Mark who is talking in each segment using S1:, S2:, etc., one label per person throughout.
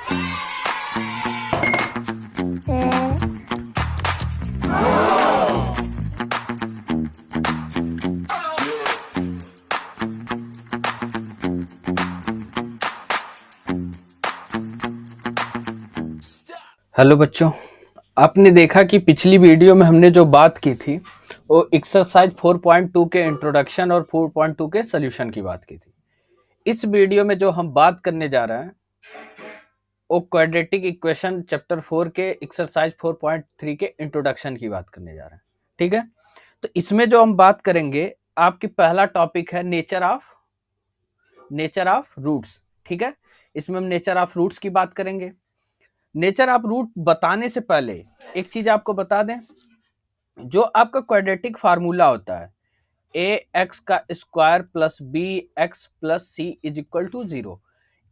S1: Hello बच्चों, आपने देखा कि पिछली वीडियो में हमने जो बात की थी वो एक्सरसाइज 4.2 के इंट्रोडक्शन और 4.2 के सॉल्यूशन की बात की थी। इस वीडियो में जो हम बात करने जा रहे हैं वो क्वाड्रेटिक इक्वेशन चैप्टर 4 के एक्सरसाइज 4.3 के इंट्रोडक्शन की बात करने जा रहे हैं। ठीक है, तो इसमें जो हम बात करेंगे, आपकी पहला टॉपिक है नेचर ऑफ रूट्स। ठीक है, इसमें हम नेचर ऑफ रूट्स की बात करेंगे। नेचर ऑफ रूट बताने से पहले एक चीज आपको बता दें, जो आपका क्वाड्रेटिक फार्मूला होता है ए एक्स का square plus B X plus C is equal to 0,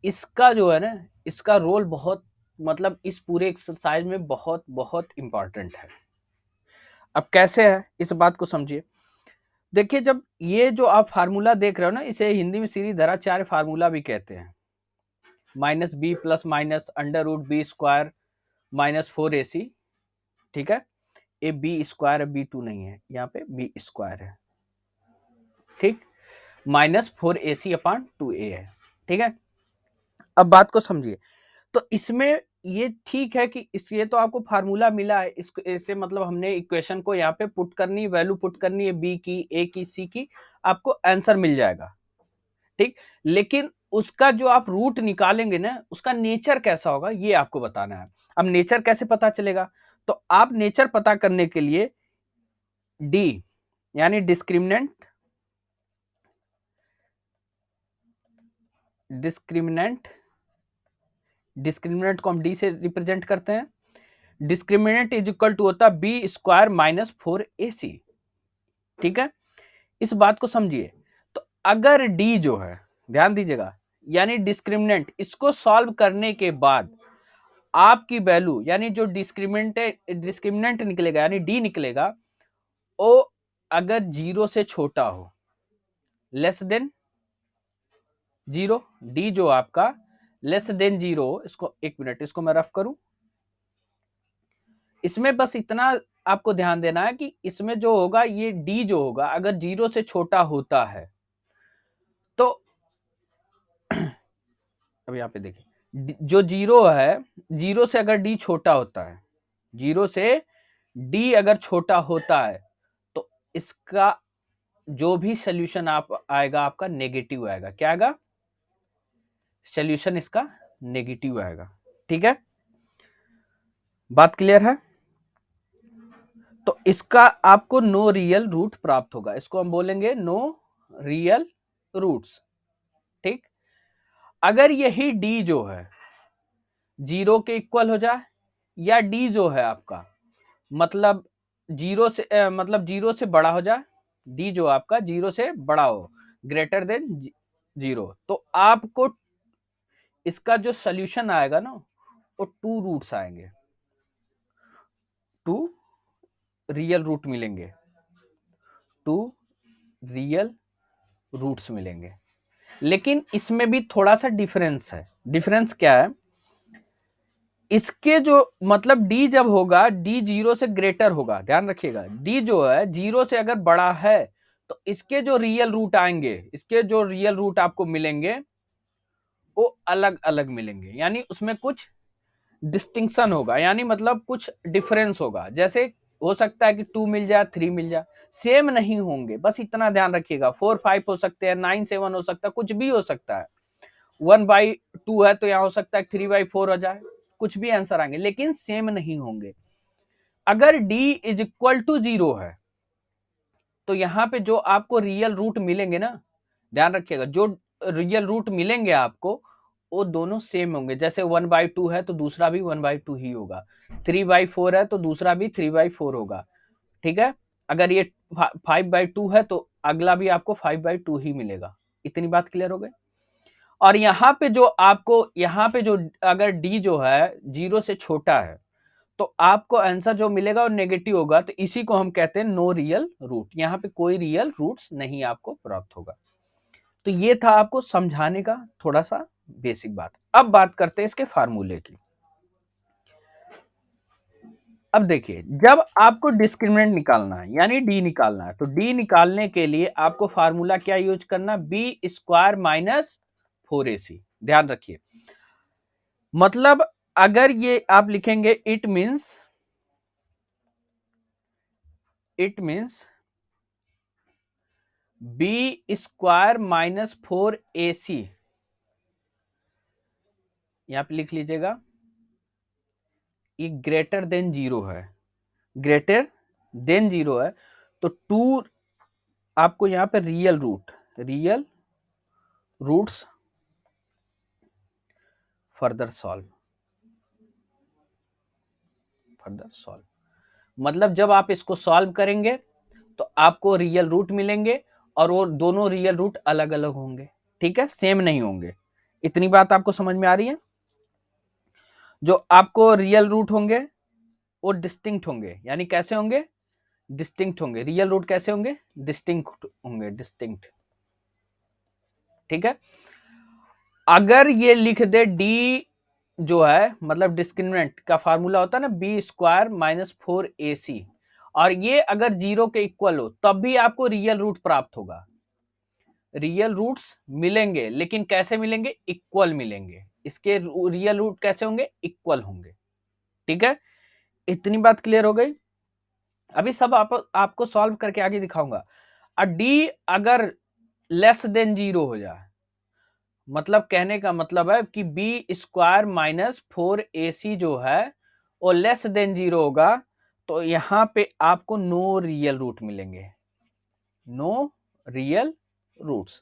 S1: इसका जो है ना, इसका रोल बहुत, मतलब इस पूरे एक्सरसाइज में बहुत बहुत इंपॉर्टेंट है। अब कैसे है इस बात को समझिए। देखिए, जब ये जो आप फार्मूला देख रहे हो ना, इसे हिंदी में सीधी धराचार्य फार्मूला भी कहते हैं। Minus B plus minus under root B square minus 4ac। ठीक है, ए बी स्क्वायर है, बी 2 नहीं है, यहाँ पे बी स्क्वायर है। ठीक, माइनस 4ac अपॉन 2a है। ठीक है, अब बात को समझिए। तो इसमें ये ठीक है कि इस, ये तो आपको फार्मूला मिला है, इसको ऐसे मतलब हमने इक्वेशन को यहाँ पे पुट करनी, वैल्यू पुट करनी है, बी की, ए की, सी की, आपको आंसर मिल जाएगा। ठीक, लेकिन उसका जो आप रूट निकालेंगे ना, उसका नेचर कैसा होगा ये आपको बताना है। अब नेचर कैसे पता चलेगा? तो आप नेचर पता करने के लिए डी यानी डिस्क्रिमिनेंट को हम डी से रिप्रेजेंट करते हैं। डिस्क्रिमिनेंट इज इक्वल टू होता है बी स्क्वायर माइनस 4ac। ठीक है, इस बात को समझिए। तो अगर डी जो है, ध्यान दीजिएगा, यानी डिस्क्रिमिनेंट, इसको सॉल्व करने के बाद आपकी वैल्यू यानी जो डिस्क्रिमिनेंट निकलेगा यानी डी निकलेगा, वो अगर 0 से छोटा हो, लेस देन 0, डी जो आपका लेस देन 0, इसको एक मिनट, इसको मैं रफ करूं। इसमें बस इतना आपको ध्यान देना है कि इसमें जो होगा, ये डी जो होगा अगर 0 से छोटा होता है तो अब यहाँ पे देखिए, जो 0 है, 0 से अगर डी छोटा होता है, 0 से डी अगर छोटा होता है, तो इसका जो भी सोल्यूशन आप आएगा आपका नेगेटिव आएगा। क्या आएगा? सोल्यूशन इसका नेगेटिव आएगा। ठीक है, बात क्लियर है? तो इसका आपको नो रियल रूट प्राप्त होगा, इसको हम बोलेंगे नो रियल रूट्स। ठीक, अगर यही डी जो है 0 के इक्वल हो जाए, या डी जो है आपका मतलब 0 से मतलब 0 से बड़ा हो जाए, डी जो आपका 0 से बड़ा हो, ग्रेटर देन 0, तो आपको इसका जो सोल्यूशन आएगा ना, वो 2 रूट्स आएंगे, 2 रियल रूट मिलेंगे, 2 रियल रूट्स मिलेंगे। लेकिन इसमें भी थोड़ा सा डिफरेंस है। डिफरेंस क्या है? इसके जो मतलब डी जब होगा, डी 0 से ग्रेटर होगा, ध्यान रखिएगा, डी जो है 0 से अगर बड़ा है तो इसके जो रियल रूट आएंगे, इसके जो रियल रूट आपको मिलेंगे वो अलग अलग मिलेंगे, यानी उसमें कुछ डिस्टिंक्शन होगा, यानी मतलब कुछ डिफरेंस होगा। जैसे हो सकता है कि 2 मिल जाए, 3 मिल जाए, सेम नहीं होंगे, बस इतना ध्यान रखिएगा। 4 5 हो सकते हैं, 9 7 हो सकता है, कुछ भी हो सकता है। 1/2 है तो यहाँ हो सकता है 3/4 हो जाए, कुछ भी आंसर आएंगे, लेकिन सेम नहीं होंगे। अगर d इज इक्वल टू 0 है तो यहाँ पे जो आपको रियल रूट मिलेंगे ना, ध्यान रखिएगा, जो रियल रूट मिलेंगे आपको वो दोनों सेम होंगे। जैसे 1/2 है तो दूसरा भी 1/2 ही होगा, 3/4 है तो दूसरा भी 3/4 होगा। ठीक है, अगर ये 5/2 है तो अगला भी आपको 5/2 ही मिलेगा। इतनी बात क्लियर हो गई? और यहाँ पे जो आपको, यहाँ पे जो अगर d जो है 0 से छोटा है तो आपको आंसर जो मिलेगा वो नेगेटिव होगा, तो इसी को हम कहते हैं नो रियल रूट। यहाँ पे कोई रियल रूट्स नहीं आपको प्राप्त होगा। तो ये था आपको समझाने का थोड़ा सा बेसिक बात। अब बात करते हैं इसके फार्मूले की। अब देखिए, जब आपको डिस्क्रिमिनेंट निकालना है यानी डी निकालना है, तो डी निकालने के लिए आपको फार्मूला क्या यूज करना, बी स्क्वायर माइनस 4ac। ध्यान रखिए, मतलब अगर ये आप लिखेंगे it means B square minus 4ac, यहां पे लिख लीजिएगा, ये ग्रेटर देन जीरो है, ग्रेटर देन जीरो है, तो टू आपको यहां पे रियल रूट्स फर्दर सॉल्व, मतलब जब आप इसको सॉल्व करेंगे तो आपको रियल रूट मिलेंगे और वो दोनों रियल रूट अलग अलग होंगे, ठीक है, सेम नहीं होंगे। इतनी बात आपको समझ में आ रही है। जो आपको रियल रूट होंगे वो डिस्टिंक्ट होंगे, यानी कैसे होंगे, डिस्टिंक्ट होंगे। रियल रूट कैसे होंगे, डिस्टिंक्ट होंगे, डिस्टिंक्ट, ठीक है। अगर ये लिख दे डी जो है, मतलब डिस्क्रिमिनेंट का फार्मूला होता है ना बी स्क्वायर माइनस 4ac, और ये अगर जीरो के इक्वल हो तब भी आपको रियल रूट प्राप्त होगा। रियल रूट्स मिलेंगे, लेकिन कैसे मिलेंगे, इक्वल मिलेंगे। इसके रियल रूट कैसे होंगे, इक्वल होंगे, ठीक है। इतनी बात क्लियर हो गई। अभी सब आपको सॉल्व करके आगे दिखाऊंगा। डी अगर लेस देन जीरो हो जाए, मतलब कहने का मतलब है कि बी स्क्वायर माइनस 4ac जो है वो लेस देन जीरो होगा, तो यहां पे आपको नो रियल रूट मिलेंगे, नो रियल रूट्स,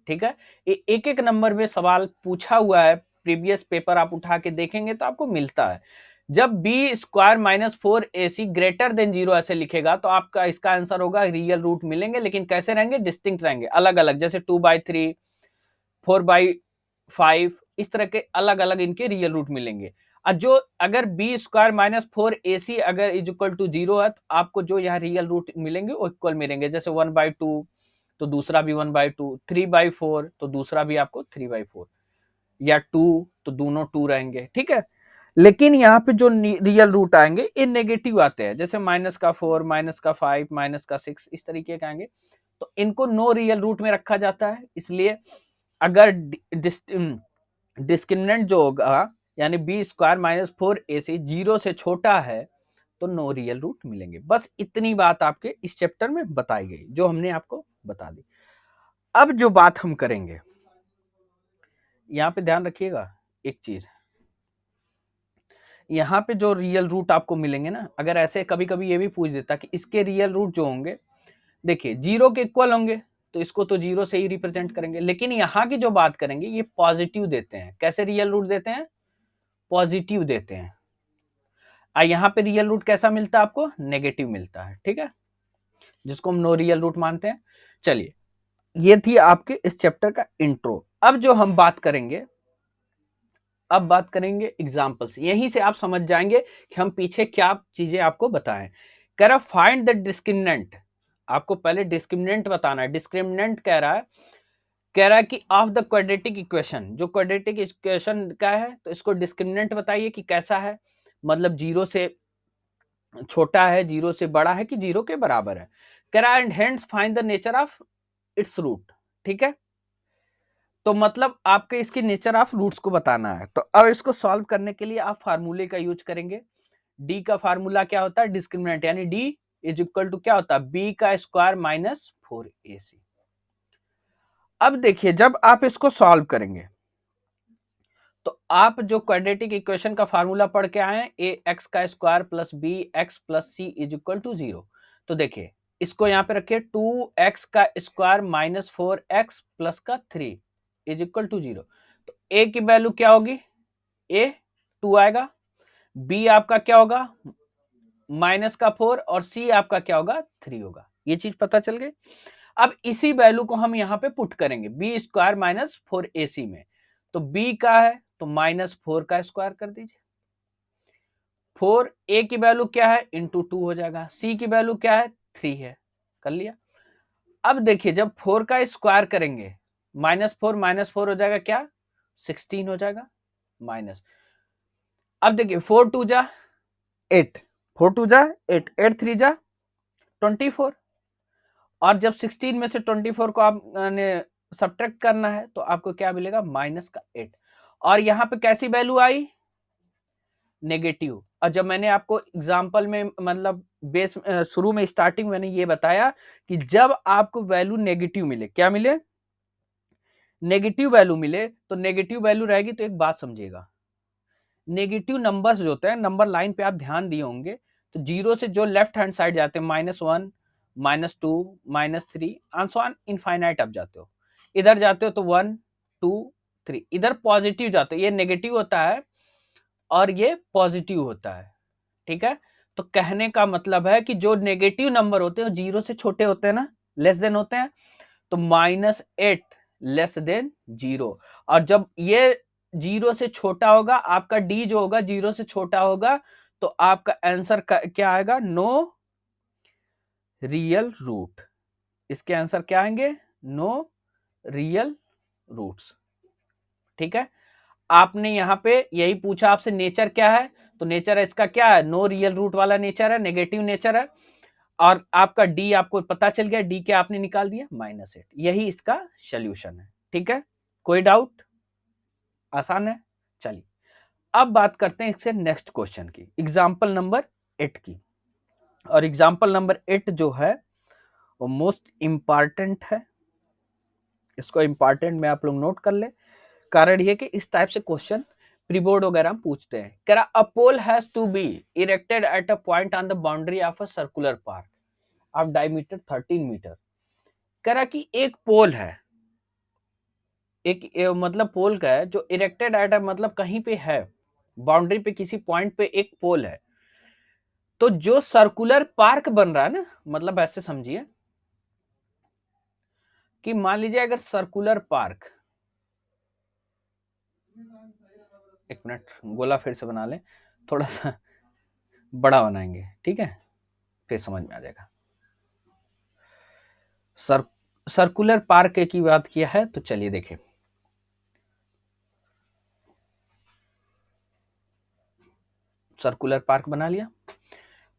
S1: ठीक है। एक एक नंबर में सवाल पूछा हुआ है, प्रीवियस पेपर आप उठा के देखेंगे तो आपको मिलता है। जब B square minus 4ac greater than zero ऐसे लिखेगा तो आपका इसका आंसर होगा रियल रूट मिलेंगे, लेकिन कैसे रहेंगे, डिस्टिंक्ट रहेंगे, अलग अलग, जैसे 2/3 4/5, इस तरह के अलग अलग इनके रियल रूट मिलेंगे। और जो अगर बी स्क्वायर माइनस 4ac अगर इज इक्वल टू जीरो है, तो आपको जो यहाँ रियल रूट मिलेंगे वो इक्वल मिलेंगे, जैसे 1/2 तो दूसरा भी 1/2, 3/4 तो दूसरा भी आपको 3/4, या 2 तो दोनों 2 रहेंगे, ठीक है। लेकिन यहाँ पे जो रियल रूट आएंगे ये नेगेटिव आते हैं, जैसे -4, -5, -6, इस तरीके के आएंगे, तो इनको नो रियल रूट में रखा जाता है। इसलिए अगर डिस्क्रिमिनेंट जो होगा यानी B square minus 4ac zero से छोटा है तो नो रियल रूट मिलेंगे। बस इतनी बात आपके इस चैप्टर में बताई गई, जो हमने आपको बता दी। अब जो बात हम करेंगे, यहां पे ध्यान रखिएगा एक चीज, यहाँ पे जो रियल रूट आपको मिलेंगे ना, अगर ऐसे कभी कभी ये भी पूछ देता कि इसके रियल रूट जो होंगे, देखिए जीरो के इक्वल होंगे तो इसको तो जीरो से ही रिप्रेजेंट करेंगे, लेकिन यहाँ की जो बात करेंगे ये पॉजिटिव देते हैं। कैसे रियल रूट देते हैं, पॉजिटिव देते हैं। यहाँ पे रियल रूट कैसा मिलता है आपको, नेगेटिव मिलता है, ठीक है, जिसको हम नो रियल रूट मानते हैं। चलिए, ये थी आपके इस चैप्टर का इंट्रो। अब जो हम बात करेंगे, अब बात करेंगे एग्जाम्पल्स, यहीं से आप समझ जाएंगे कि हम पीछे क्या चीजें आपको बताएं। कह रहा फाइंड द डिस्क्रिमिनेंट, आपको पहले डिस्क्रिमिनेंट बताना है। डिस्क्रिमिनेंट कह रहा है कि ऑफ द क्वाड्रेटिक इक्वेशन, जो क्वाड्रेटिक इक्वेशन का है तो इसको डिस्क्रिमिनेंट बताइए कि कैसा है, मतलब जीरो से छोटा है, जीरो से बड़ा है, कि जीरो के बराबर है। कह रहा है and hence find the nature of its root, ठीक है। तो मतलब आपके इसकी नेचर ऑफ रूट्स को बताना है। तो अब इसको सॉल्व करने के लिए आप फार्मूले का यूज करेंगे। डी का फार्मूला क्या होता है, डिस्क्रिमिनेंट, यानी डी इज इक्वल टू क्या होता है, बी का स्क्वायर माइनस 4ac। अब देखिए, जब आप इसको सॉल्व करेंगे तो आप जो क्वाड्रेटिक इक्वेशन का फार्मूला पढ़ के आए हैं, ए एक्स का square plus B X plus C is equal to 0, तो देखिए इसको यहां पे रखिए, 2x का स्क्वायर माइनस 4x प्लस का 3 इज इक्वल टू 0। तो ए की वैल्यू क्या होगी, ए 2 आएगा, बी आपका क्या होगा माइनस का 4, और सी आपका क्या होगा 3 होगा। ये चीज पता चल गई। अब इसी वैल्यू को हम यहां पे पुट करेंगे बी स्क्वायर माइनस 4ac में, तो बी का है तो -4 का स्क्वायर कर दीजिए, 4 ए की वैल्यू क्या है इंटू 2 हो जाएगा, सी की वैल्यू क्या है 3 है, कर लिया। अब देखिए जब 4 का स्क्वायर करेंगे, -4 हो जाएगा क्या 16 हो जाएगा माइनस। अब देखिए 4 2 जा 8, 4 2 जा 8, 8 3 जा 24, और जब 16 में से 24 को आप सब्ट्रैक्ट करना है तो आपको क्या मिलेगा, माइनस का 8। और यहां पे कैसी वैल्यू आई, नेगेटिव। और जब मैंने आपको एग्जांपल में मतलब बेस शुरू में स्टार्टिंग मैंने ये बताया कि जब आपको वैल्यू नेगेटिव मिले, क्या मिले, नेगेटिव वैल्यू मिले, तो नेगेटिव वैल्यू रहेगी तो एक बात समझिएगा, नेगेटिव नंबर्स जो होते हैं, नंबर लाइन पे आप ध्यान दिए होंगे, तो जीरो से जो लेफ्ट हैंड साइड जाते हैं -1 -2 -3 एंड सो ऑन इनफाइनाइट आप जाते हो, इधर जाते हो तो 1 2 3, इधर पॉजिटिव जाते हो, ये नेगेटिव होता है और ये पॉजिटिव होता है, ठीक है। तो कहने का मतलब है कि जो नेगेटिव नंबर होते हैं जीरो से छोटे होते हैं ना, लेस देन होते हैं, तो -8 लेस देन 0। और जब ये जीरो से छोटा होगा, आपका डी जो होगा जीरो से छोटा होगा, तो आपका आंसर क्या आएगा, नो रियल रूट। इसके आंसर क्या आएंगे, नो रियल रूट्स, ठीक है। आपने यहां पे यही पूछा आपसे नेचर क्या है, तो नेचर इसका क्या है, नो रियल रूट वाला नेचर है, नेगेटिव नेचर है। और आपका डी आपको पता चल गया, डी क्या आपने निकाल दिया, -8। यही इसका सोल्यूशन है, ठीक है। कोई डाउट, आसान है। चलिए अब बात करते हैं इससे नेक्स्ट क्वेश्चन की, एग्जाम्पल नंबर 8 की। और एग्जाम्पल नंबर 8 जो है वो मोस्ट इंपॉर्टेंट है, इसको इंपॉर्टेंट में आप लोग नोट कर ले। कारण ये कि इस टाइप से क्वेश्चन प्री बोर्ड वगैरह हम पूछते हैं। कह रहा a pole has to be erected at a point on the boundary of a circular park of diameter 13 metre. कह रहा कि एक पोल है, मतलब पोल का है जो इरेक्टेड एट मतलब कहीं पे है, बाउंड्री पे किसी पॉइंट पे एक पोल है। तो जो सर्कुलर पार्क बन रहा है ना, मतलब ऐसे समझिए कि मान लीजिए अगर सर्कुलर पार्क, एक मिनट गोला फिर से बना ले, थोड़ा सा बड़ा बनाएंगे, ठीक है, फिर समझ में आ जाएगा। सर्कुलर पार्क की बात किया है, तो चलिए देखें, सर्कुलर पार्क बना लिया।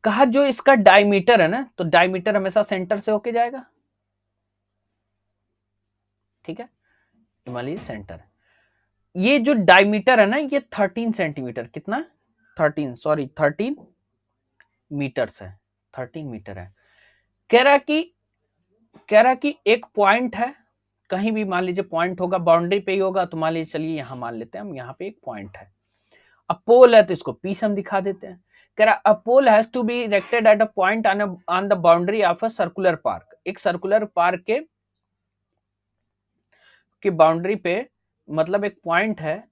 S1: कहा जो इसका डायमीटर है ना, तो डायमीटर हमेशा सेंटर से होके जाएगा, ठीक है, मान लीजिए सेंटर। ये जो डायमीटर है ना, ये 13 सेंटीमीटर, कितना, 13 मीटर्स है, 13 मीटर है। कह रहा कि एक पॉइंट है, कहीं भी मान लीजिए पॉइंट होगा, बाउंड्री पे ही होगा, तो मान लीजिए चलिए यहां मान लेते हैं हम, यहाँ पे एक पॉइंट है। अब पोल है तो इसको पी से हम दिखा देते हैं। कह रहा a pole has to be erected at a point on the boundary of a circular park. एक सर्कुलर पार्क के बाउंड्री पे मतलब एक पॉइंट है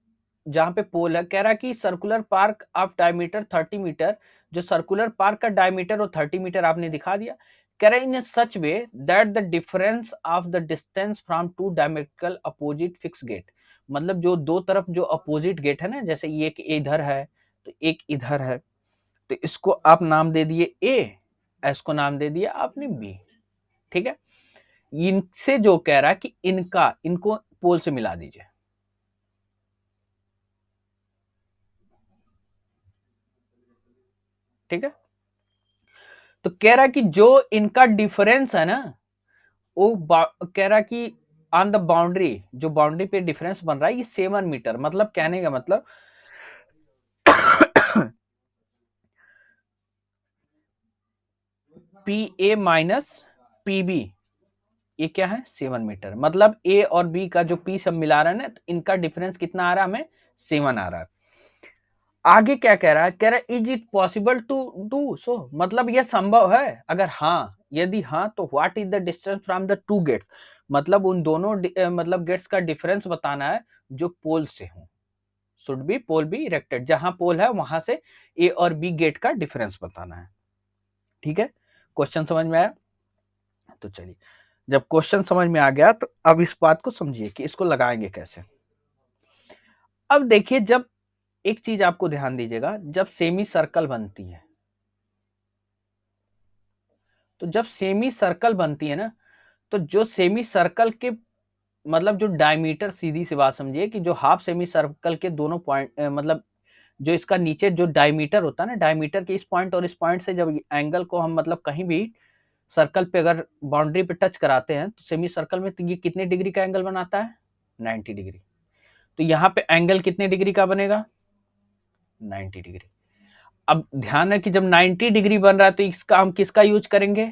S1: जहां पे पोल है। कह रहा कि circular park of diameter 30 metre, जो सर्कुलर पार्क का डायमीटर वो 30 मीटर आपने दिखा दिया। कह रहा in such way that the difference of the distance from two diametrical opposite fix gate, मतलब जो दो तरफ जो अपोजिट गेट है ना, जैसे एक इधर है तो एक इधर है, तो इसको आप नाम दे दिए ए, इसको नाम दे दिया आपने बी, ठीक है। इनसे जो कह रहा है कि इनको पोल से मिला दीजिए, ठीक है। तो कह रहा कि जो इनका डिफरेंस है ना, वो कह रहा कि ऑन द बाउंड्री, जो बाउंड्री पे डिफरेंस बन रहा है ये 7 मीटर, मतलब कहने का मतलब P A minus P B, ये क्या है 7 मीटर, मतलब ए और बी का जो पी सब मिला रहा है ना, तो इनका डिफरेंस कितना आ रहा है हमें, 7 आ रहा है। आगे क्या कह रहा है, कह रहा है is it possible to do so, मतलब यह संभव है, अगर हाँ, यदि हाँ तो what is the distance from the two gates, मतलब उन दोनों मतलब गेट्स का डिफरेंस बताना है जो पोल से हो, should be pole be erected, जहां पोल है वहां से ए और बी गेट का डिफरेंस बताना है, ठीक है। क्वेश्चन समझ में आया, तो चलिए जब क्वेश्चन समझ में आ गया तो अब इस बात को समझिए कि इसको लगाएंगे कैसे। अब देखिए, जब एक चीज आपको ध्यान दीजिएगा, जब सेमी सर्कल बनती है, तो जब सेमी सर्कल बनती है ना, तो जो सेमी सर्कल के मतलब जो डायमीटर, सीधी सी बात समझिए कि जो हाफ सेमी सर्कल के दोनों पॉइंट मतलब जो इसका नीचे जो डायमीटर होता है ना, डायमीटर के इस पॉइंट और इस पॉइंट से जब एंगल को हम मतलब कहीं भी सर्कल पे अगर बाउंड्री पे टच कराते हैं तो सेमी सर्कल में तो ये कितने डिग्री का एंगल बनाता है? 90 डिग्री। तो यहाँ पे एंगल कितने डिग्री का बनेगा? 90 डिग्री। अब ध्यान है कि जब 90 डिग्री बन रहा है तो इसका हम किसका यूज करेंगे?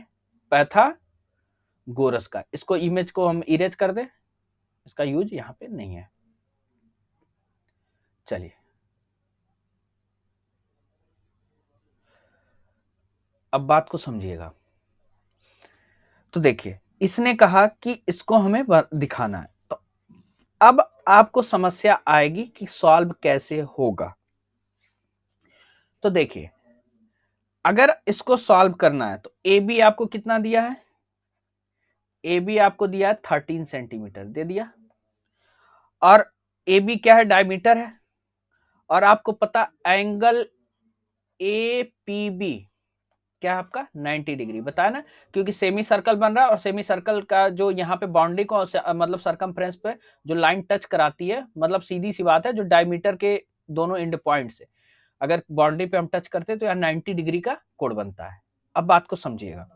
S1: पैथागोरस का। इसको इमेज को हम इरेज कर दें, इसका यूज यहाँ पे नहीं है। चलिए अब बात को समझिएगा। तो देखिए इसने कहा कि इसको हमें दिखाना है, तो अब आपको समस्या आएगी कि सॉल्व कैसे होगा। तो देखिए अगर इसको सॉल्व करना है तो ए बी आपको कितना दिया है? ए बी आपको दिया है 13 सेंटीमीटर दे दिया, और ए बी क्या है? डायमीटर है, और आपको पता एंगल ए पी बी क्या है आपका? 90 डिग्री बताया ना, क्योंकि सेमी सर्कल बन रहा है और सेमी सर्कल का जो यहाँ पे बाउंड्री को मतलब सरकमफ्रेंस पे जो लाइन टच कराती है, मतलब सीधी सी बात है, जो डायमीटर के दोनों एंड पॉइंट से अगर बाउंड्री पे हम टच करते हैं तो यहाँ 90 डिग्री का कोण बनता है। अब बात को समझिएगा,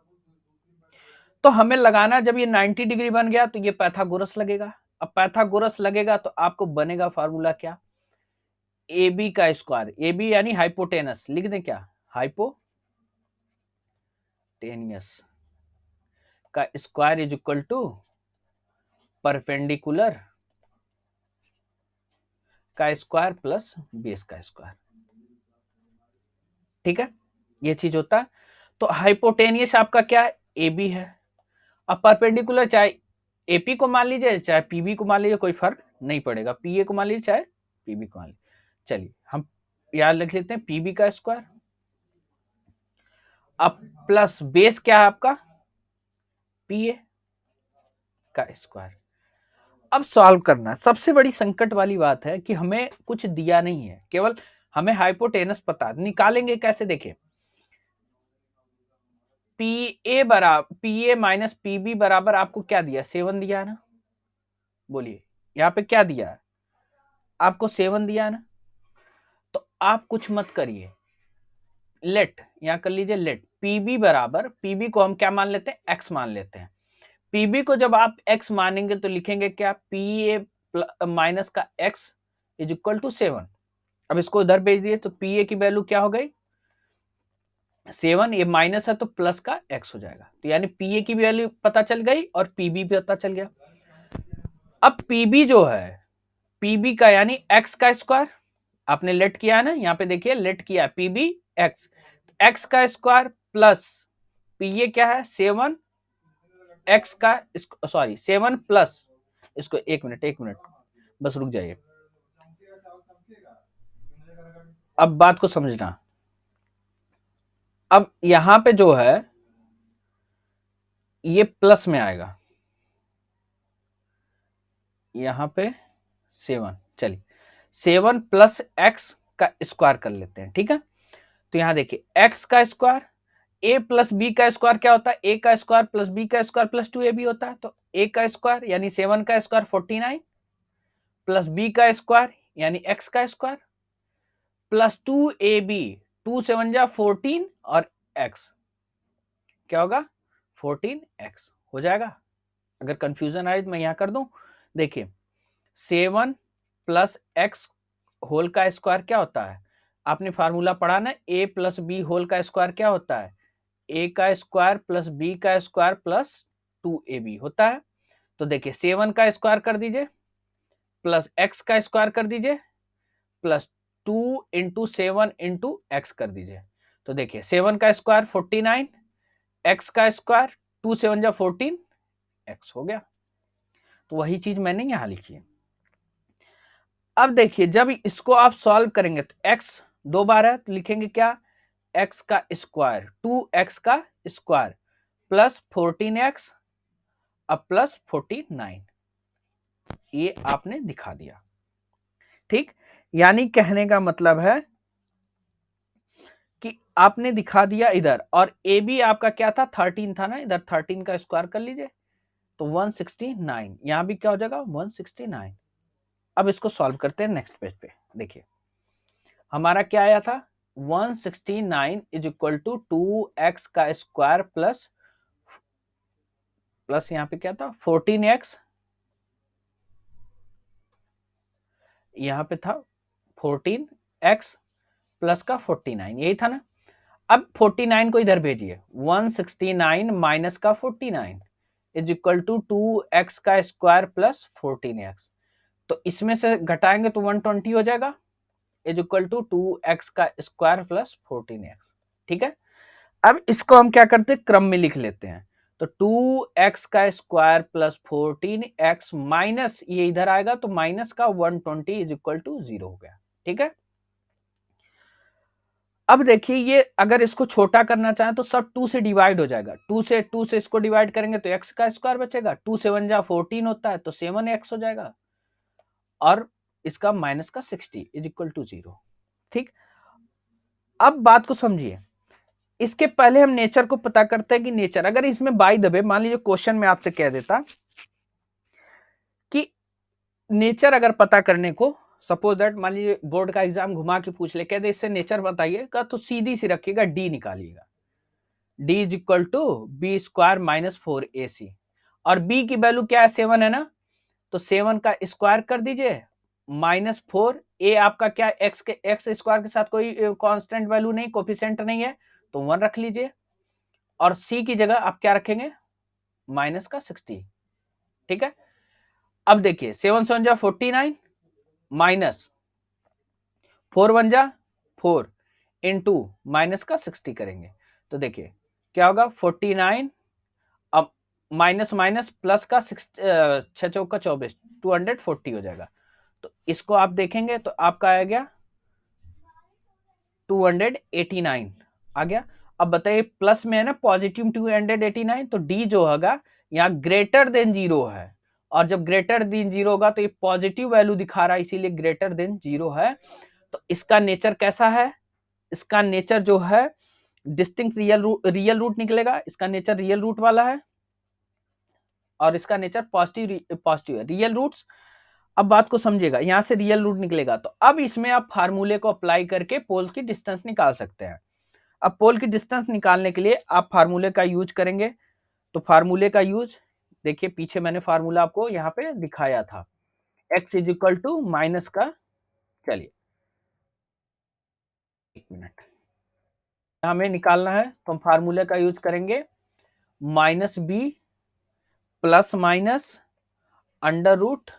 S1: तो हमें लगाना, जब ये 90 डिग्री बन गया तो ये पैथागोरस लगेगा। अब पैथागोरस लगेगा तो आपको बनेगा फार्मूला क्या? ए बी का स्क्वायर, ए बी यानी हाइपोटेनस, लिख दें क्या? हाइपोटेनियस का square is equal to perpendicular का स्क्वायर प्लस बेस का स्क्वायर। ठीक है, ये चीज होता है। तो हाइपोटेनियस आपका क्या है? ए बी है। अब परपेंडिकुलर चाहे एपी को मान लीजिए चाहे पीबी को मान लीजिए, कोई फर्क नहीं पड़ेगा, पीए को मान लीजिए चाहे पीबी को मान लीजिए। चलिए हम याद रख लेते हैं पीबी का स्क्वायर, अब प्लस बेस क्या है आपका? पीए का स्क्वायर। अब सॉल्व करना है। सबसे बड़ी संकट वाली बात है कि हमें कुछ दिया नहीं है, केवल हमें हाइपोटेनस पता है। निकालेंगे कैसे? देखिए पीए बराबर पीए माइनस पीबी बराबर आपको क्या दिया? 7 दिया है ना। बोलिए यहाँ पे क्या दिया है? आपको 7 दिया है ना। तो आप कुछ मत करिए, लेट यहाँ कर लीजिए, लेट पीबी बराबर, पीबी को हम क्या मान लेते हैं? एक्स मान लेते हैं। पीबी को जब आप एक्स मानेंगे तो लिखेंगे क्या? पी ए माइनस का एक्स इज इक्वल टू 7। अब इसको इधर भेज दिए तो पी ए की वैल्यू क्या हो गई? 7। ये माइनस है तो प्लस का एक्स हो जाएगा, तो यानी पी ए की वैल्यू पता चल गई और पीबी भी पता चल गया। अब पीबी जो है, पीबी का यानी एक्स का स्क्वायर, आपने लेट किया है ना, यहाँ पे देखिए लेट किया है पीबी एक्स, एक्स का स्क्वायर प्लस पीए क्या है? 7 एक्स का, सॉरी 7 प्लस, इसको एक मिनट बस रुक जाइए, अब बात को समझना। अब यहां पे जो है ये प्लस में आएगा, यहां पे 7, चलिए 7 प्लस एक्स का स्क्वायर कर लेते हैं। ठीक है, तो यहां देखिए एक्स का स्क्वायर, ए प्लस बी का स्क्वायर क्या होता है? ए का स्क्वायर प्लस बी का स्क्वायर प्लस 2ab होता है। तो ए का स्क्वायर यानी 7 का स्क्वायर 49 प्लस बी का स्क्वायर यानी एक्स का स्क्वायर प्लस 2ab, 2 7 जा 14 और x क्या होगा? 14x हो जाएगा। अगर कंफ्यूजन आए तो मैं यहां कर दूं, देखिए 7 प्लस एक्स होल का स्क्वायर क्या होता है? आपने फार्मूला पढ़ा ना, a प्लस बी होल का स्क्वायर क्या होता है? a का स्क्वायर प्लस b का स्क्वायर प्लस 2ab होता है। तो देखिए 7 का स्क्वायर कर दीजिए प्लस x का स्क्वायर कर दीजिए प्लस 2 इंटू 7 इंटू एक्स कर दीजिए। तो देखिए 7 का स्क्वायर 49, एक्स का स्क्वायर 2 7 जा 14, एक्स हो गया। तो वही चीज मैंने यहां लिखी है। अब देखिए जब इसको आप सॉल्व करेंगे तो x 2 बार है तो लिखेंगे क्या? x का स्क्वायर 2x का स्क्वायर प्लस 14x अब प्लस 49, ये आपने दिखा दिया। ठीक, यानी कहने का मतलब है कि आपने दिखा दिया इधर, और ए बी आपका क्या था? 13 था ना, इधर 13 का स्क्वायर कर लीजिए तो 169, यहां भी क्या हो जाएगा 169। अब इसको सॉल्व करते हैं नेक्स्ट पेज पे। देखिए हमारा क्या आया था 169 इज इक्वल टू 2x का स्क्वायर प्लस यहाँ पे क्या था 14x, यहां पे था 14x प्लस का 49, यही था ना। अब 49 को इधर भेजिए, 169 माइनस का 49 इज इक्वल टू 2x का स्क्वायर प्लस 14x। तो इसमें से घटाएंगे तो 120 हो जाएगा इज इक्वल टू 2x का स्क्वायर प्लस 14x। ठीक है, अब इसको हम क्या करते हैं क्रम में लिख लेते हैं। तो 2x का स्क्वायर प्लस 14x माइनस ये इधर आएगा तो माइनस का 120 इज इक्वल टू 0 हो गया। ठीक है, अब देखिए ये अगर इसको छोटा करना चाहें तो सब 2 से डिवाइड हो जाएगा। 2 से इसको डिवाइड करेंगे तो x का स्क्वायर बचेगा। 2 से 1 जा 14 होता है तो 7x हो जाएगा और इसका माइनस का 60 इज इक्वल टू 0। ठीक, अब बात को समझिए। इसके पहले हम नेचर को पता करते हैं कि नेचर अगर इसमें बाय द वे मान लीजिए क्वेश्चन में आपसे कह देता कि नेचर अगर पता करने को, सपोज दैट मान लीजिए बोर्ड का एग्जाम घुमा के पूछ ले, कह दे इससे नेचर बताइएगा तो सीधी सी रखिएगा डी निकालिएगा। D is equal to B square minus 4ac और बी की वैल्यू क्या है 7 है ना, तो 7 का स्क्वायर कर दीजिए माइनस 4। ए आपका क्या एक्स स्क्वायर के साथ कोई कांस्टेंट वैल्यू नहीं, कोफिशिएंट नहीं है तो 1 रख लीजिए और सी की जगह आप क्या रखेंगे माइनस का 60। ठीक है, अब देखिए 7 7 जा 49 माइनस 4 1 जा 4 इंटू माइनस का 60 करेंगे तो देखिए क्या होगा 49, अब माइनस माइनस प्लस का 6 6 चौका 24 240 हो जाएगा। तो इसको आप देखेंगे तो आपका आ गया 289 आ गया। अब बताइए प्लस में है ना पॉजिटिव 289 तो डी जो होगा यहाँ ग्रेटर देन 0 है और जब ग्रेटर देन 0 होगा तो ये पॉजिटिव वैल्यू दिखा रहा है इसीलिए ग्रेटर देन 0 है। तो इसका नेचर कैसा है, इसका नेचर जो है डिस्टिंक्ट रियल रूट निकलेगा, इसका नेचर रियल रूट वाला है और इसका नेचर पॉजिटिव है रियल रूट्स। अब बात को समझिएगा, यहां से रियल रूट निकलेगा तो अब इसमें आप फार्मूले को अप्लाई करके पोल की डिस्टेंस निकाल सकते हैं। अब पोल की डिस्टेंस निकालने के लिए आप फार्मूले का यूज करेंगे। तो फार्मूले का यूज देखिए पीछे मैंने फार्मूला आपको यहाँ पे दिखाया था x is equal to minus का, चलिए 1 मिनट हमें निकालना है तो हम फार्मूले का यूज करेंगे minus B plus minus under root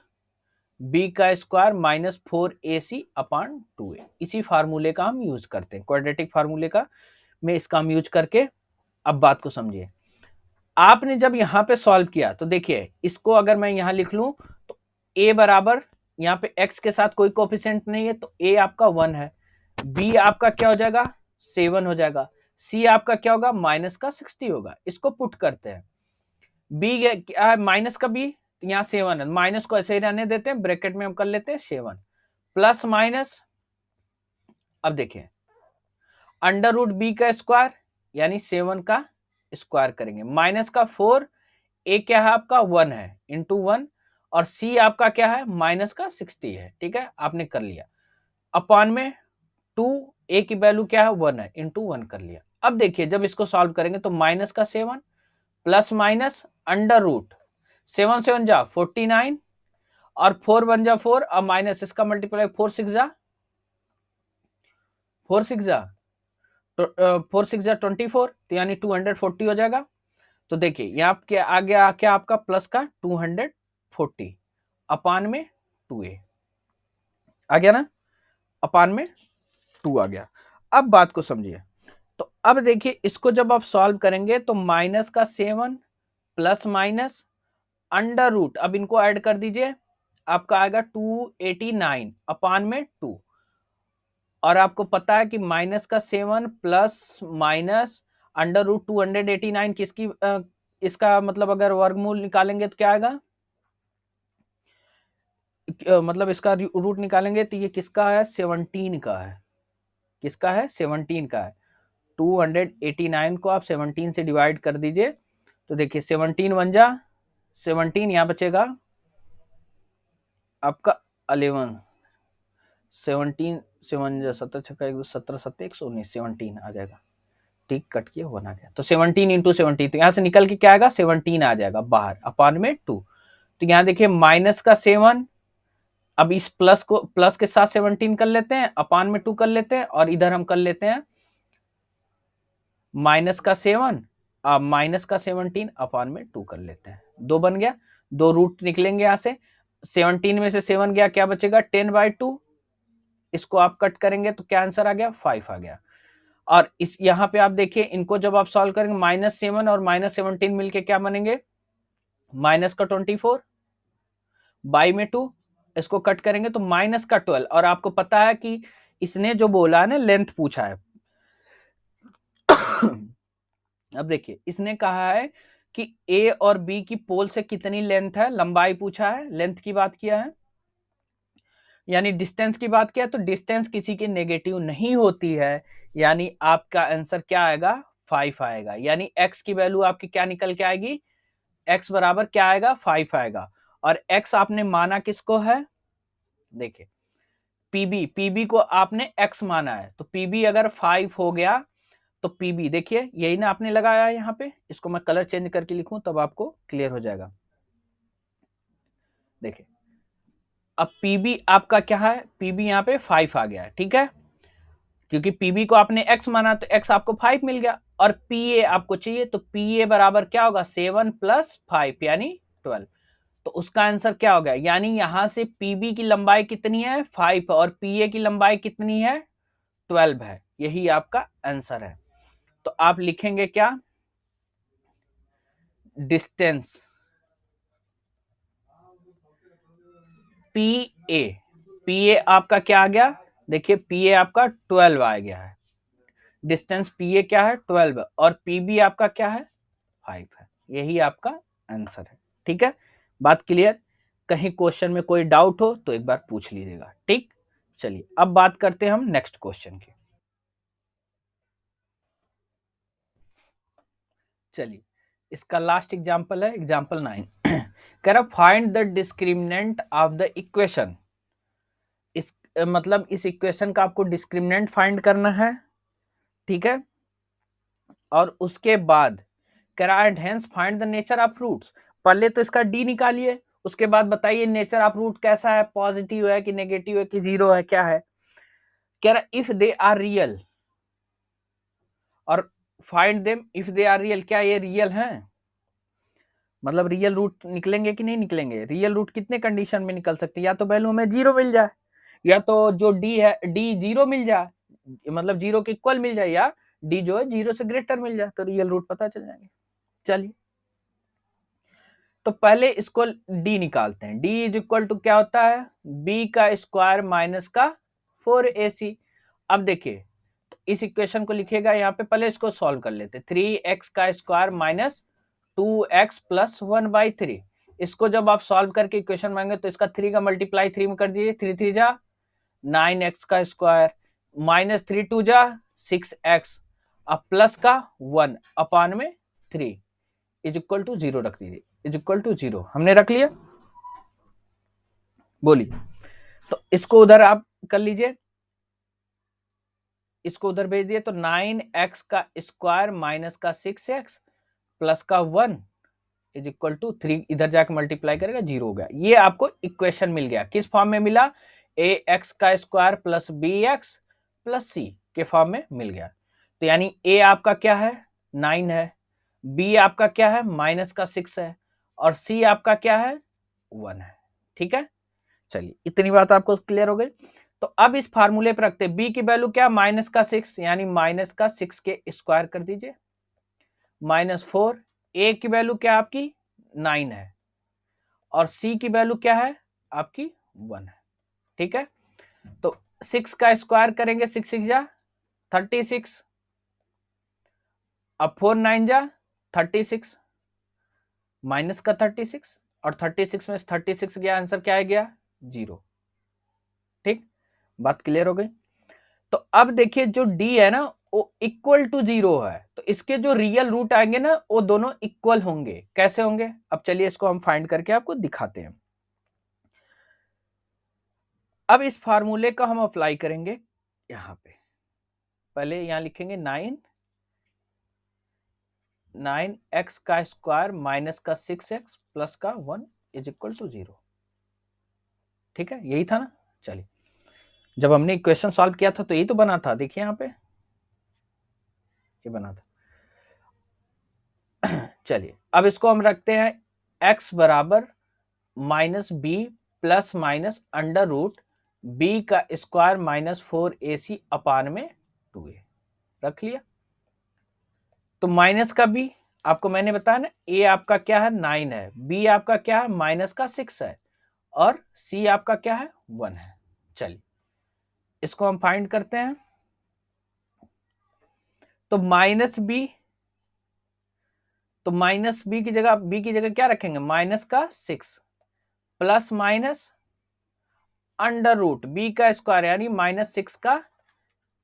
S1: B का square minus 4ac upon 2a। इसी फार्मूले का हम यूज करते हैं क्वाड्रेटिक फार्मूले का में इसका हम यूज करके। अब बात को समझिए, आपने जब यहां पे सॉल्व किया तो देखिए इसको अगर मैं यहां लिख लूं तो a बराबर यहाँ पे x के साथ कोई कोफिशिएंट नहीं है तो a आपका 1 है, b आपका क्या हो जाएगा 7 हो जाएगा, c आपका क्या होगा माइनस का 60 होगा। इसको पुट करते हैं, b क्या है माइनस का b, यहाँ 7 है, माइनस को ऐसे ही रहने देते हैं, ब्रैकेट में हम कर लेते हैं 7 प्लस माइनस। अब देखिए अंडर रूट बी का स्क्वायर यानी 7 का स्क्वायर करेंगे माइनस का 4, ए क्या है आपका 1 है इंटू 1 और सी आपका क्या है माइनस का 60 है। ठीक है, आपने कर लिया अपॉन में 2, ए की वैल्यू क्या है 1 है इंटू 1 कर लिया। अब देखिए जब इसको सॉल्व करेंगे तो माइनस का 7 प्लस माइनस अंडर रूट 7 7 जा 49 और 4 1 जा 4 और माइनस इसका मल्टीप्लाई 4 6 जा 4 6 जा 24 तो यानी 240 हो जाएगा। तो देखिए यहाँ क्या आ गया क्या आपका प्लस का 240 अपान में 2a आ गया ना, अपान में 2 आ गया। अब बात को समझिए, तो अब देखिए इसको जब आप सॉल्व करेंगे तो माइनस का 7 प्लस माइनस अंडर रूट, अब इनको ऐड कर दीजिए आपका आएगा 289 अपान में 2 और आपको पता है कि माइनस का 7 प्लस माइनस अंडर रूट 289 किसकी इसका मतलब अगर वर्गमूल निकालेंगे तो क्या आएगा, मतलब इसका रूट निकालेंगे तो ये किसका है 17 का है, किसका है 17 का है। 289 को आप 17 से डिवाइड कर दीजिए तो देखिए 17 1 जा 17 यहाँ बचेगा आपका 11, 17 17 छक्का 17 7 119, 17 आ जाएगा। ठीक, कट किया 1 आ गया, तो 17 इंटू 17, तो यहाँ से निकल के क्या आएगा 17 आ जाएगा बाहर अपान में 2। तो यहाँ देखिए माइनस का 7, अब इस प्लस को प्लस के साथ 17 कर लेते हैं, अपान में 2 कर लेते हैं, और इधर हम कर लेते हैं माइनस का 7 माइनस का 17 अपान में 2 कर लेते हैं, 2 बन गया, 2 रूट निकलेंगे यहाँ से, 17 में से 7 गया, क्या बचेगा 10/2, इसको आप कट करेंगे तो क्या आंसर आ गया 5 आ गया। और इस यहाँ पे आप देखिए इनको जब आप सॉल्व करेंगे -7 और -17 मिलके क्या बनेंगे माइनस का 24 बाई में 2, इसको कट करेंगे तो माइनस का 12, और आपको पता है कि इसने जो बोला है ना लेंथ पूछा है। अब देखिए इसने कहा है कि ए और बी की पोल से कितनी लेंथ है, लंबाई पूछा है, लेंथ की बात किया है, यानी डिस्टेंस की बात किया, तो डिस्टेंस किसी की नेगेटिव नहीं होती है, यानी आपका आंसर क्या आएगा 5 आएगा, यानी x की वैल्यू आपकी क्या निकल के आएगी, x बराबर क्या आएगा 5 आएगा। और x आपने माना किसको है, देखिए पीबी को आपने x माना है, तो पीबी अगर 5 हो गया तो पीबी देखिए यही ना आपने लगाया है यहाँ पे, इसको मैं कलर चेंज करके लिखूं तब आपको क्लियर हो जाएगा। देखिए अब पीबी आपका क्या है, पीबी यहाँ पे 5 आ गया है, ठीक है, क्योंकि पीबी को आपने x माना तो x आपको 5 मिल गया, और पीए आपको चाहिए, तो पीए बराबर क्या होगा 7 + 5 यानी 12, तो उसका आंसर क्या हो गया, यानी यहां से पीबी की लंबाई कितनी है 5 और पीए की लंबाई कितनी है 12 है, यही आपका आंसर है। तो आप लिखेंगे क्या, डिस्टेंस पीए, पीए आपका क्या आ गया, देखिए पीए आपका 12 आ गया है, डिस्टेंस पीए क्या है 12, और पीबी आपका क्या है 5 है, यही आपका आंसर है। ठीक है, बात क्लियर, कहीं क्वेश्चन में कोई डाउट हो तो एक बार पूछ लीजिएगा। ठीक, चलिए अब बात करते हैं हम नेक्स्ट क्वेश्चन की। चलिए इसका लास्ट एग्जांपल है एग्जांपल 9, कह रहा find the discriminant of the equation, इस मतलब इस इक्वेशन का आपको डिस्क्रिमिनेंट फाइंड करना है, ठीक है, और उसके बाद कह रहा है hence find the nature of roots, पहले तो इसका डी निकालिए, उसके बाद बताइए नेचर ऑफ रूट कैसा है, पॉजिटिव है कि नेगेटिव है कि जीरो है क्या है। कह रहा इफ दे आर रियल, और find them if they are real, क्या ये रियल है, मतलब रियल रूट निकलेंगे कि नहीं निकलेंगे, रियल रूट कितने कंडीशन में निकल सकते हैं, या तो वैल्यू हमें जीरो मिल जाए, या तो जो डी है डी जीरो मिल जाए, मतलब जीरो के इक्वल मिल जाए, या डी जो है जीरो से ग्रेटर मिल जाए, तो रियल रूट पता चल जाएंगे। चलिए तो पहले इसको डी निकालते हैं, डी इज इक्वल टू क्या होता है बी का स्क्वायर माइनस का 4ac। अब देखिए तो इस इक्वेशन को लिखेगा यहाँ पे, पहले इसको सॉल्व कर लेते, 3x का स्क्वायर माइनस 2x प्लस 1/3, इसको जब आप सॉल्व करके इक्वेशन मांगे तो इसका 3 का मल्टीप्लाई 3 में कर दीजिए, 3 3 जा 9x का स्क्वायर माइनस 3 2 जा 6x, अब प्लस का 1 अपान में 3 इज इक्वल टू 0 रख दीजिए, इज इक्वल टू 0 हमने रख लिया, बोलिए, तो इसको उधर आप कर लीजिए, इसको उधर भेज दिए, तो 9x का स्क्वायर माइनस का 6x प्लस का 1 इज इक्वल टू 3, इधर जाकर मल्टीप्लाई करेगा 0 हो गया, ये आपको इक्वेशन मिल गया, किस फॉर्म में मिला, ax का square plus bx plus c के फॉर्म में मिल गया। तो यानी a आपका क्या है 9 है, b आपका क्या है माइनस का 6 है, और c आपका क्या है 1 है। ठीक है, चलिए इतनी बात आपको क्लियर हो गई। तो अब इस फार्मूले पर रखते हैं, b की वैल्यू क्या माइनस का 6, यानी माइनस का 6 के स्क्वायर कर दीजिए -4, a की वैल्यू क्या आपकी 9 है, और c की वैल्यू क्या है आपकी 1 है। ठीक है, तो 6 का स्क्वायर करेंगे 6 6 जा 36, अब 4 9 जा 36 माइनस का 36, और 36 में 36 गया, आंसर क्या आ गया 0। ठीक, बात क्लियर हो गई। तो अब देखिए जो d है ना वो इक्वल टू 0 है, तो इसके जो रियल रूट आएंगे ना वो दोनों इक्वल होंगे। कैसे होंगे? अब चलिए इसको हम फाइंड करके आपको दिखाते हैं। अब इस फार्मूले का हम अप्लाई करेंगे यहां पे। पहले यहां लिखेंगे 9x का स्क्वायर माइनस का 6x प्लस का 1 इज इक्वल टू 0। ठीक है, यही था ना। चलिए, जब हमने इक्वेशन सॉल्व किया था तो यही तो बना था। देखिए यहाँ पे ये बना था। चलिए अब इसको हम रखते हैं x बराबर minus B plus minus under root B का स्क्वायर माइनस 4ac अपान में 2a रख लिया। तो माइनस का b आपको मैंने बताया ना, a आपका क्या है 9 है, b आपका क्या है माइनस का 6 है, और c आपका क्या है 1 है। चलिए इसको हम फाइंड करते हैं। तो माइनस b की जगह क्या रखेंगे माइनस का 6 plus minus under root B का स्क्वायर यानी माइनस 6 का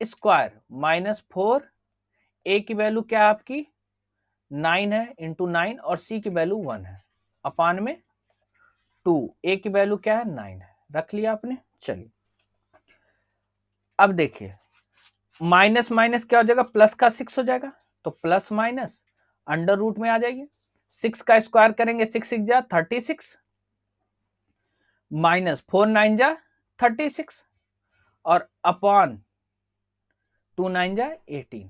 S1: स्क्वायर माइनस 4, ए की वैल्यू क्या है आपकी 9 है इंटू 9 और सी की वैल्यू 1 है अपान में 2, ए की वैल्यू क्या है 9 है, रख लिया आपने। चलिए अब देखिए माइनस माइनस क्या हो जाएगा प्लस का 6 हो जाएगा, तो प्लस माइनस अंडर रूट में आ जाइए, 6 का स्क्वायर करेंगे 6 6 जा 36 माइनस 4 9 जा 36 और अपॉन 2 9 जा 18।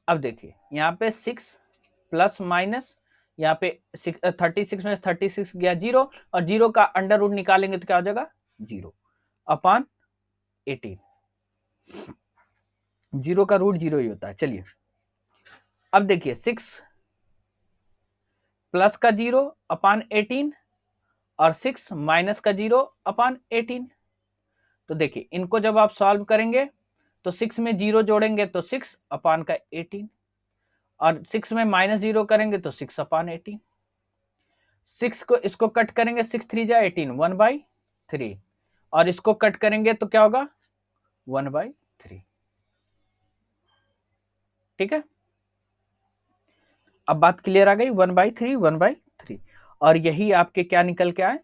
S1: अब देखिए यहाँ पे 6 प्लस माइनस यहाँ पे 36 में 36 गया 0 और 0 का अंडर रूट निकालेंगे तो क्या हो जाएगा 0 अपॉन 18। 0 का रूट 0 ही होता है। चलिए अब देखिए 6 प्लस का 0 अपॉन 18 और 6 माइनस का 0 अपॉन 18। तो देखिए इनको जब आप सॉल्व करेंगे तो 6 में 0 जोड़ेंगे तो 6 अपॉन का 18 और 6 में माइनस 0 करेंगे तो 6 अपॉन 18। 6 को इसको कट करेंगे 6 3 जा 18 1/3 और इसको कट करेंगे तो क्या होगा 1/3। ठीक है, अब बात क्लियर आ गई 1/3 और यही आपके क्या निकल के आए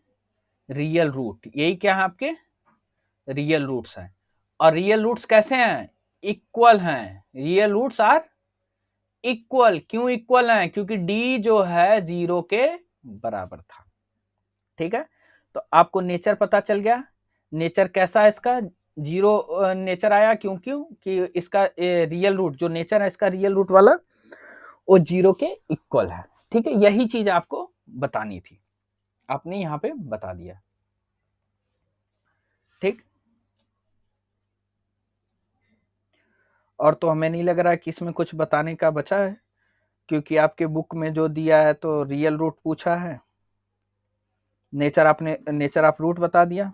S1: रियल रूट। यही क्या है आपके रियल रूट्स हैं। और रियल रूट्स कैसे हैं इक्वल हैं। Real roots are equal. क्यों इक्वल हैं? क्योंकि d जो है 0 के बराबर था। ठीक है, तो आपको नेचर पता चल गया। नेचर कैसा है इसका 0 नेचर आया क्यों कि इसका रियल रूट जो नेचर है इसका रियल रूट वाला वो 0 के इक्वल है। ठीक है, यही चीज आपको बतानी थी, आपने यहाँ पे बता दिया। ठीक, और तो हमें नहीं लग रहा है कि इसमें कुछ बताने का बचा है, क्योंकि आपके बुक में जो दिया है तो रियल रूट पूछा है, नेचर आप रूट बता दिया,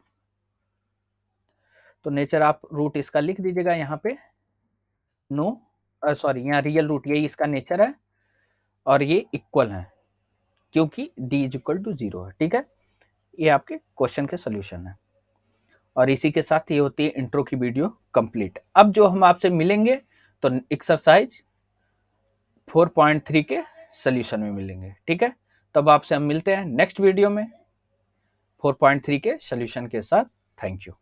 S1: तो नेचर आप रूट इसका लिख दीजिएगा यहाँ पे। नो सॉरी, यहाँ रियल रूट यही इसका नेचर है और ये इक्वल है क्योंकि d इज इक्वल टू 0 है। ठीक है, ये आपके क्वेश्चन के सोल्यूशन है और इसी के साथ ये होती है इंट्रो की वीडियो कंप्लीट। अब जो हम आपसे मिलेंगे तो एक्सरसाइज 4.3 के सोल्यूशन में मिलेंगे। ठीक है, तब आपसे हम मिलते हैं नेक्स्ट वीडियो में 4.3 के सोल्यूशन के साथ। Thank you.